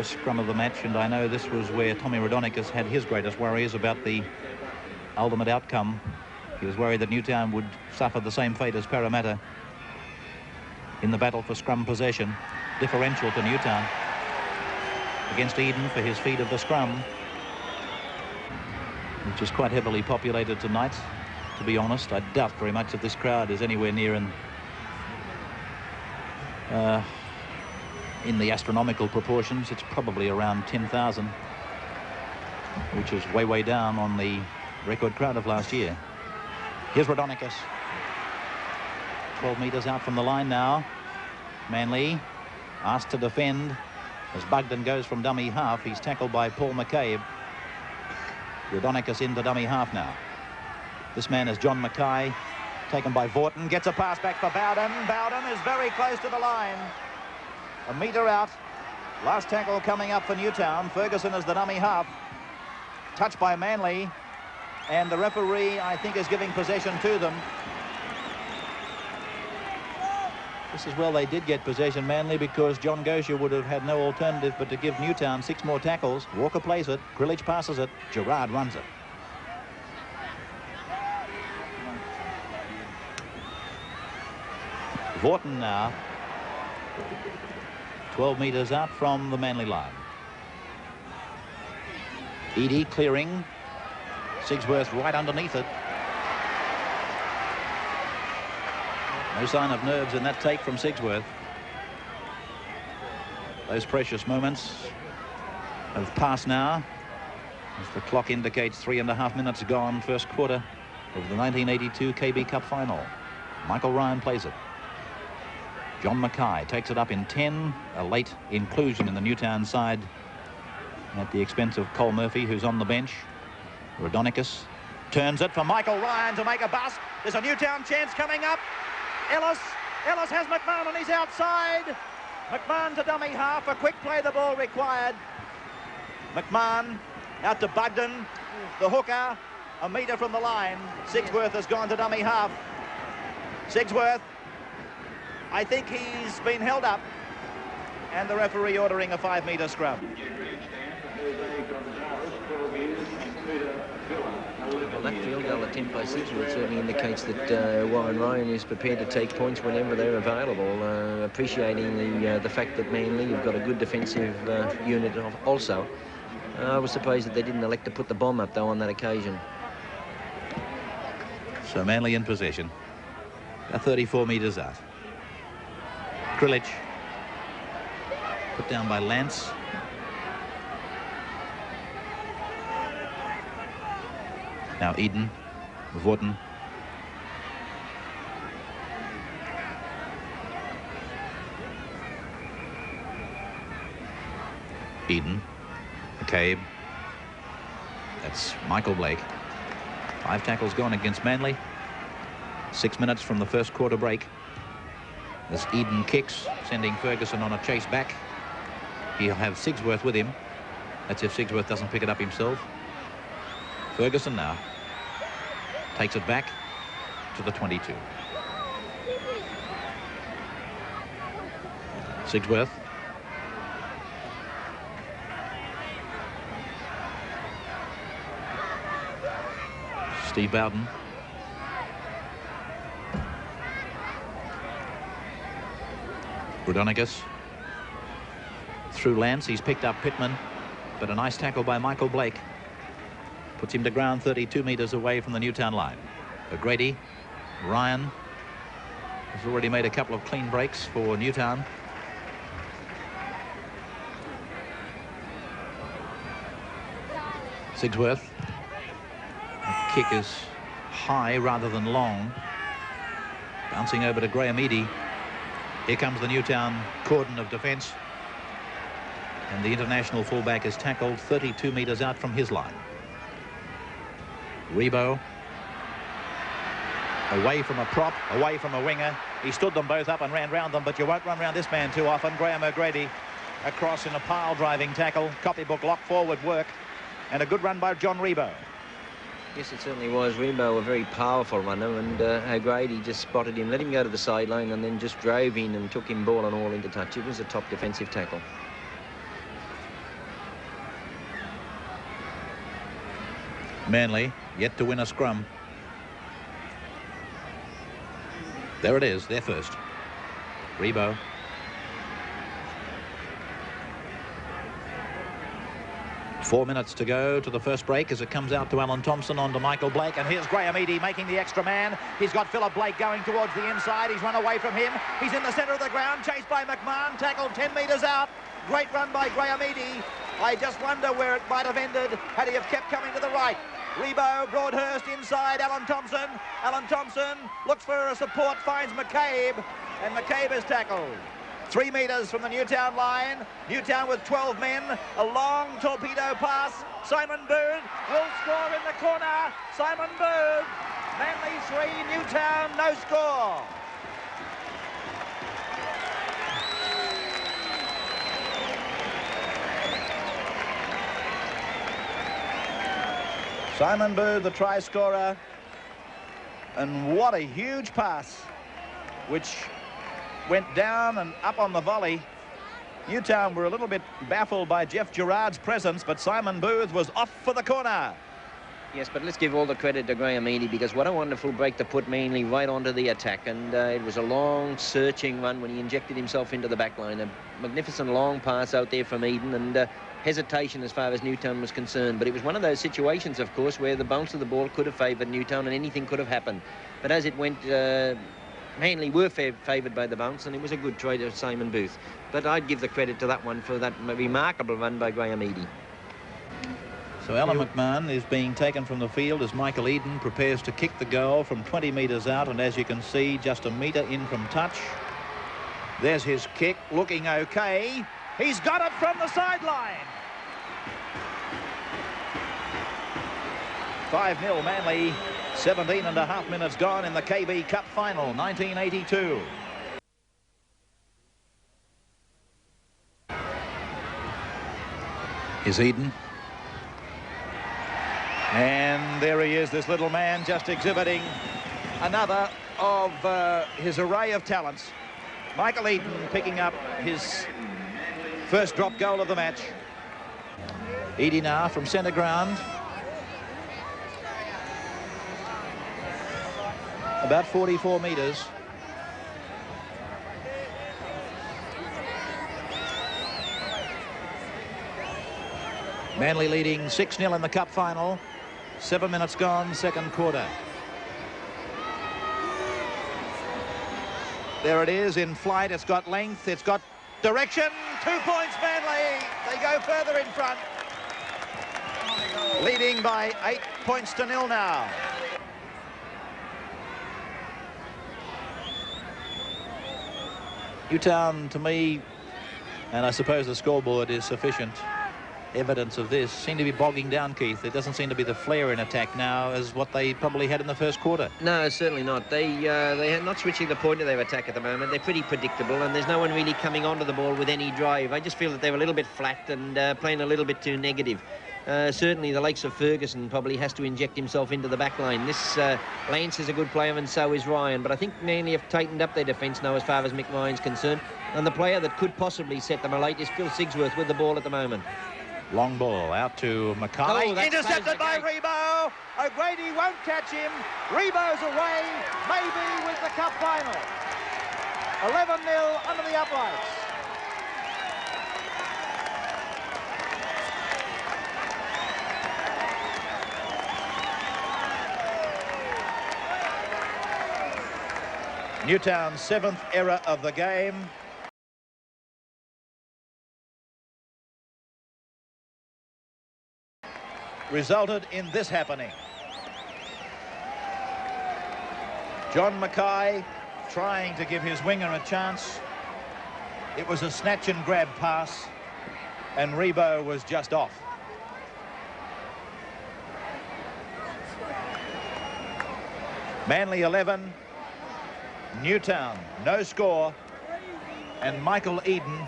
first scrum of the match, and I know this was where Tommy Raudonikis had his greatest worries about the ultimate outcome. He was worried that Newtown would suffer the same fate as Parramatta in the battle for scrum possession. Differential to Newtown against Eden for his feed of the scrum, which is quite heavily populated tonight. To be honest, I doubt very much that this crowd is anywhere near in the astronomical proportions. It's probably around 10,000, which is way down on the record crowd of last year. Here's Raudonikis, 12 metres out from the line now. Manly asked to defend as Bugden goes from dummy half. He's tackled by Paul McCabe. Raudonikis into dummy half now. This man is John Mackay, taken by Vaughton, gets a pass back for Bowden. Bowden is very close to the line, a metre out. Last tackle coming up for Newtown. Ferguson is the dummy half, touched by Manly, and the referee, I think, is giving possession to them. This is, well, they did get possession, Manly, because John Gosher would have had no alternative but to give Newtown 6 more tackles. Walker plays it, Grillage passes it, Gerard runs it. Vaughton now, 12 metres out from the Manly line. Eadie clearing, Sigsworth right underneath it. No sign of nerves in that take from Sigsworth. Those precious moments have passed now, as the clock indicates 3.5 minutes gone, first quarter of the 1982 KB Cup final. Michael Ryan plays it. John Mackay takes it up in 10, a late inclusion in the Newtown side at the expense of Cole Murphy, who's on the bench. Raudonikis turns it for Michael Ryan to make a bust. There's a Newtown chance coming up. Ellis has McMahon on his outside. McMahon to dummy half, a quick play the ball required. McMahon out to Bugden, the hooker, a metre from the line. Sigsworth has gone to dummy half. Sigsworth, I think he's been held up, and the referee ordering a 5-metre scrum. Well, that field goal attempt by Sigsworth certainly indicates that Warren Ryan is prepared to take points whenever they're available, appreciating the fact that Manly have got a good defensive unit also. I was surprised that they didn't elect to put the bomb up, though, on that occasion. So Manly in possession, 34 metres out. Grillage, put down by Lance. Now Eden, Vaughton. Eden, McCabe. That's Michael Blake. 5 tackles gone against Manly. 6 minutes from the first quarter break. As Eden kicks, sending Ferguson on a chase back. He'll have Sigsworth with him. That's if Sigsworth doesn't pick it up himself. Ferguson now takes it back to the 22. Sigsworth. Steve Bowden. Raudonikis. Through Lance, he's picked up Pittman, but a nice tackle by Michael Blake puts him to ground 32 metres away from the Newtown line. O'Grady, Ryan has already made a couple of clean breaks for Newtown. Sigsworth. The kick is high rather than long. Bouncing over to Graham Eadie. Here comes the Newtown cordon of defence. And the international fullback is tackled 32 metres out from his line. Rebo, away from a prop, away from a winger. He stood them both up and ran round them, but you won't run round this man too often. Graham O'Grady across in a pile-driving tackle. Copybook lock forward work, and a good run by John Rebo. Yes, it certainly was. Rebo, a very powerful runner, and O'Grady just spotted him, let him go to the sideline, and then just drove in and took him ball and all into touch. It was a top defensive tackle. Manly yet to win a scrum. There it is, they're first. Rebo. Four minutes to go to the first break as it comes out to Alan Thompson on to Michael Blake, and here's Graham Eadie making the extra man. He's got Philip Blake going towards the inside. He's run away from him. He's in the centre of the ground, chased by McMahon, tackled 10 metres out. Great run by Graham Eadie. I just wonder where it might have ended had he have kept coming to the right. Rebo, Broadhurst inside, Alan Thompson. Alan Thompson looks for a support, finds McCabe, and McCabe is tackled. 3 metres from the Newtown line. Newtown with 12 men. A long torpedo pass. Simon Bird will score in the corner. Simon Bird. Manly 3, Newtown no score. Simon Bird, the try scorer. And what a huge pass, which went down and up on the volley. Newtown were a little bit baffled by Jeff Gerard's presence, but Simon Booth was off for the corner. Yes, but let's give all the credit to Graham Eadie, because what a wonderful break to put Manly right onto the attack. And it was a long, searching run when he injected himself into the back line. A magnificent long pass out there from Eden, and hesitation as far as Newtown was concerned. But it was one of those situations, of course, where the bounce of the ball could have favoured Newtown and anything could have happened. But as it went, Manly were favoured by the bounce, and it was a good try to Simon Booth. But I'd give the credit to that one for that remarkable run by Graham Eadie. So Alan McMahon is being taken from the field as Michael Eden prepares to kick the goal from 20 metres out, and as you can see, just a metre in from touch. There's his kick, looking okay. He's got it from the sideline. 5-0 Manly, 17.5 minutes gone in the KB Cup final, 1982. Here's Eden. And there he is, this little man, just exhibiting another of his array of talents. Michael Eden picking up his first drop goal of the match. Eadie now from centre ground. About 44 metres. Manly leading 6-0 in the cup final. 7 minutes gone, second quarter. There it is in flight. It's got length. It's got direction. 2 points, Manly. They go further in front. Leading by 8 points to 0 now. Newtown, to me, and I suppose the scoreboard is sufficient evidence of this, seem to be bogging down, Keith. There doesn't seem to be the flair in attack now as what they probably had in the first quarter. No, certainly not. They're not switching the point of their attack at the moment. They're pretty predictable, and there's no one really coming onto the ball with any drive. I just feel that they're a little bit flat and playing a little bit too negative. Certainly the likes of Ferguson probably has to inject himself into the back line. This Lance is a good player, and so is Ryan, but I think Manly have tightened up their defence now as far as Mick Ryan's concerned, and the player that could possibly set them alight is Phil Sigsworth with the ball at the moment. Long ball out to Mackay. Oh, intercepted by Rebo. O'Grady won't catch him. Rebo's away, maybe with the cup final. 11-0 under the uprights. Newtown's 7th error of the game. Resulted in this happening. John Mackay trying to give his winger a chance. It was a snatch and grab pass, and Rebo was just off. Manly 11, Newtown no score, and Michael Eden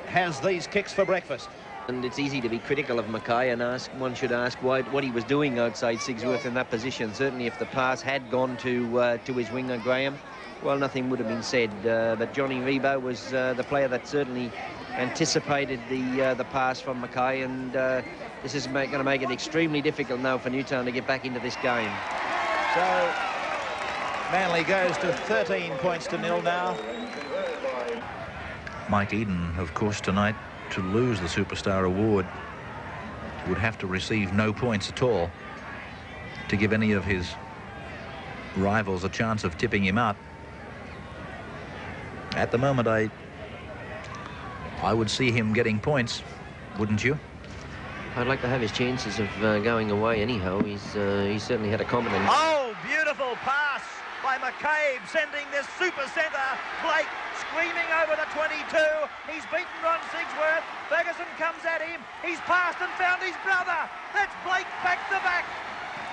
has these kicks for breakfast. And it's easy to be critical of Mackay, and one should ask what he was doing outside Sigsworth in that position. Certainly if the pass had gone to his winger Graham, Well, nothing would have been said, but Johnny Rebo was the player that certainly anticipated the pass from Mackay, and this is going to make it extremely difficult now for Newtown to get back into this game. So Manly goes to 13 points to 0 now. Mike Eden, of course, tonight, to lose the Superstar Award, would have to receive no points at all to give any of his rivals a chance of tipping him out. At the moment, I would see him getting points, wouldn't you? I'd like to have his chances of going away anyhow. He's certainly had a competent... Oh, beautiful pass by McCabe, sending this super centre. Blake screaming over the 22. He's beaten Ron Sigsworth. Ferguson comes at him. He's passed and found his brother. That's Blake back to back.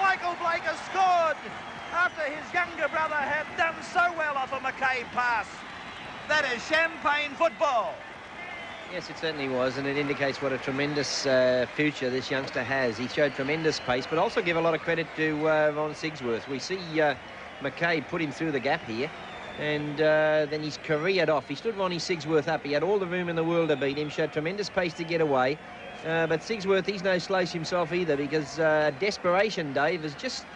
Michael Blake has scored after his younger brother had done so well off a McCabe pass. That is champagne football. Yes, it certainly was, and it indicates what a tremendous future this youngster has. He showed tremendous pace, but also give a lot of credit to Ron Sigsworth. We see McCabe put him through the gap here, and then he's careered off. He stood Ronnie Sigsworth up. He had all the room in the world to beat him, showed tremendous pace to get away. But Sigsworth, he's no slouch himself either, because desperation, Dave, has just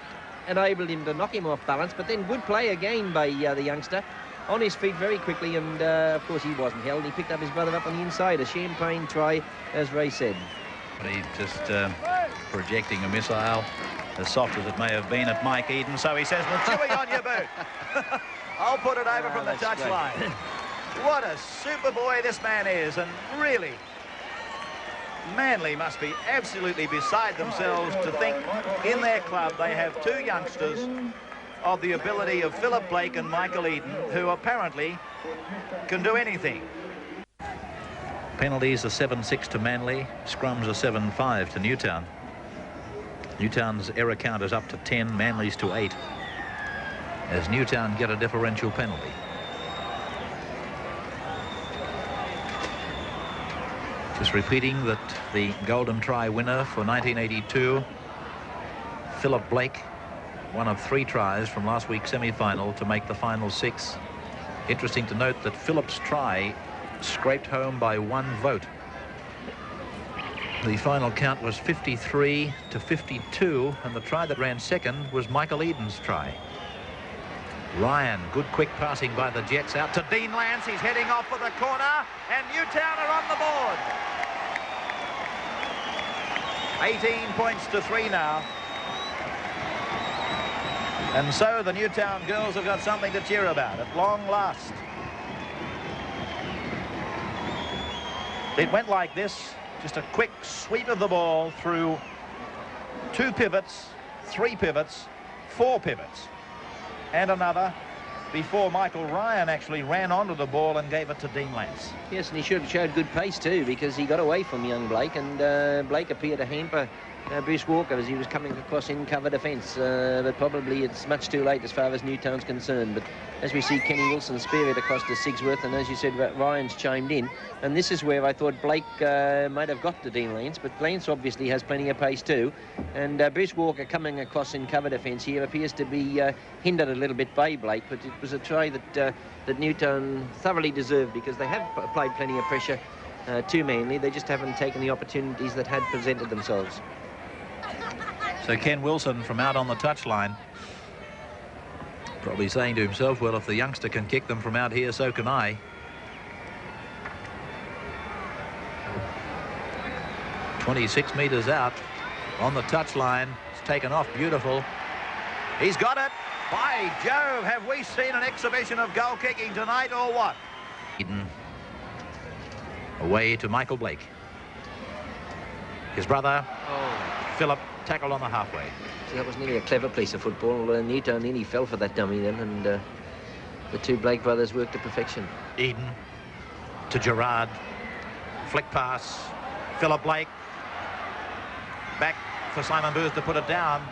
enabled him to knock him off balance, but then good play again by the youngster. On his feet very quickly, and of course he wasn't held. He picked up his brother up on the inside. A champagne try, as Ray said. He's just projecting a missile, as soft as it may have been, at Mike Eden. So he says, well, Chewy, on your boot. I'll put it over from the touchline. What a super boy this man is, and really, Manly must be absolutely beside themselves to think in their club they have two youngsters of the ability of Philip Blake and Michael Eden, who apparently can do anything. Penalties are 7-6 to Manly. Scrums are 7-5 to Newtown. Newtown's error count is up to 10, Manly's to 8, as Newtown get a differential penalty. Just repeating that the Golden Try winner for 1982, Philip Blake, one of 3 tries from last week's semi-final to make the final 6. Interesting to note that Philip's try scraped home by 1 vote. The final count was 53 to 52, and the try that ran second was Michael Eden's try. Ryan, good quick passing by the Jets out to Dean Lance. He's heading off for the corner, and Newtown are on the board. 18 points to 3 now. And so the Newtown girls have got something to cheer about at long last. It went like this, just a quick sweep of the ball through 2 pivots, 3 pivots, 4 pivots, and another before Michael Ryan actually ran onto the ball and gave it to Dean Lance. Yes, and he should have showed good pace too, because he got away from young Blake, and Blake appeared to hamper Bruce Walker as he was coming across in cover defence, but probably it's much too late as far as Newtown's concerned. But as we see Kenny Wilson spear it across to Sigsworth, and as you said, Ryan's chimed in, and this is where I thought Blake might have got to Dean Lance, but Lance obviously has plenty of pace too, and Bruce Walker coming across in cover defence here appears to be hindered a little bit by Blake, but it was a try that that Newtown thoroughly deserved, because they have applied plenty of pressure to Manly. They just haven't taken the opportunities that had presented themselves. So Ken Wilson from out on the touchline, probably saying to himself, well, if the youngster can kick them from out here, so can I. 26 metres out on the touchline. It's taken off, beautiful. He's got it. By Jove, have we seen an exhibition of goal kicking tonight or what? Eden away to Michael Blake. His brother, Philip, tackled on the halfway. So that was nearly a clever piece of football. Newtown nearly fell for that dummy then, and the 2 Blake brothers worked to perfection. Eden to Gerard. Flick pass. Philip Blake. Back for Simon Booth to put it down.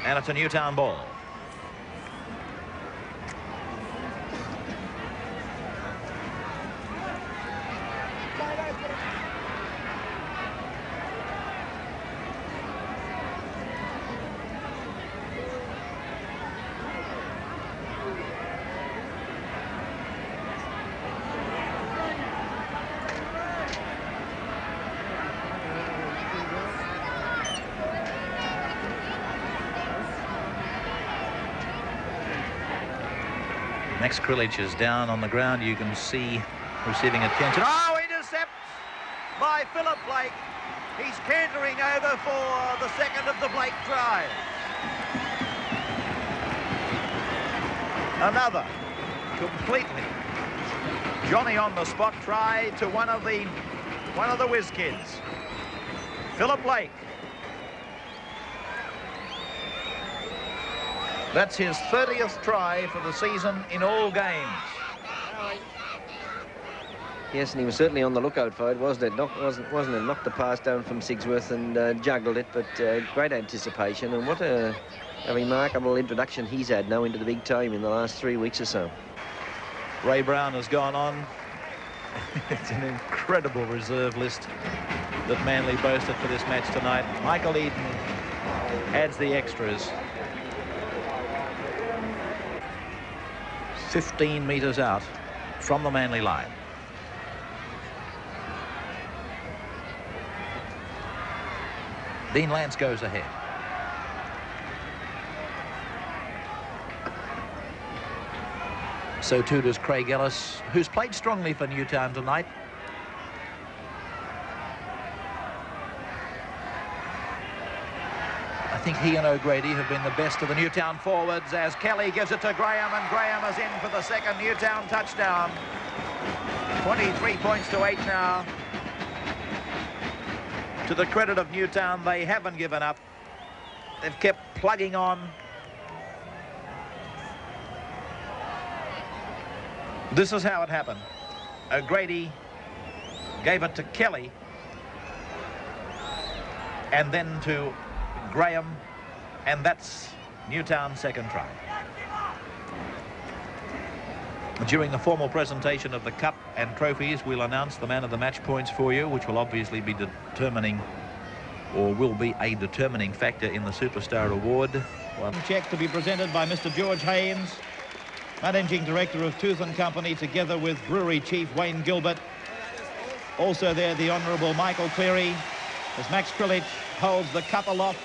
And it's a Newtown ball. Max Krilich is down on the ground. You can see receiving attention. Oh, intercept by Philip Blake. He's cantering over for the second of the Blake tries. Another completely Johnny on the spot try to one of the whiz kids. Philip Blake. That's his 30th try for the season in all games. Yes, and he was certainly on the lookout for it, wasn't it? Wasn't it? Knocked the pass down from Sigsworth and juggled it, but great anticipation. And what a remarkable introduction he's had now into the big time in the last 3 weeks or so. Ray Brown has gone on. It's an incredible reserve list that Manly boasted for this match tonight. Michael Eden adds the extras. 15 metres out from the Manly line. Dean Lance goes ahead. So too does Craig Ellis, who's played strongly for Newtown tonight. I think he and O'Grady have been the best of the Newtown forwards as Kelly gives it to Graham, and Graham is in for the second Newtown touchdown. 23 points to 8 now. To the credit of Newtown, they haven't given up. They've kept plugging on. This is how it happened. O'Grady gave it to Kelly and then to Graham, and that's Newtown's second try. During the formal presentation of the cup and trophies, we'll announce the man of the match points for you, which will obviously be determining, or will be a determining factor in the Superstar Award. One check to be presented by Mr. George Haynes, Managing Director of Tooth and Company, together with Brewery Chief Wayne Gilbert. Also there, the Honourable Michael Cleary, as Max Krilich holds the cup aloft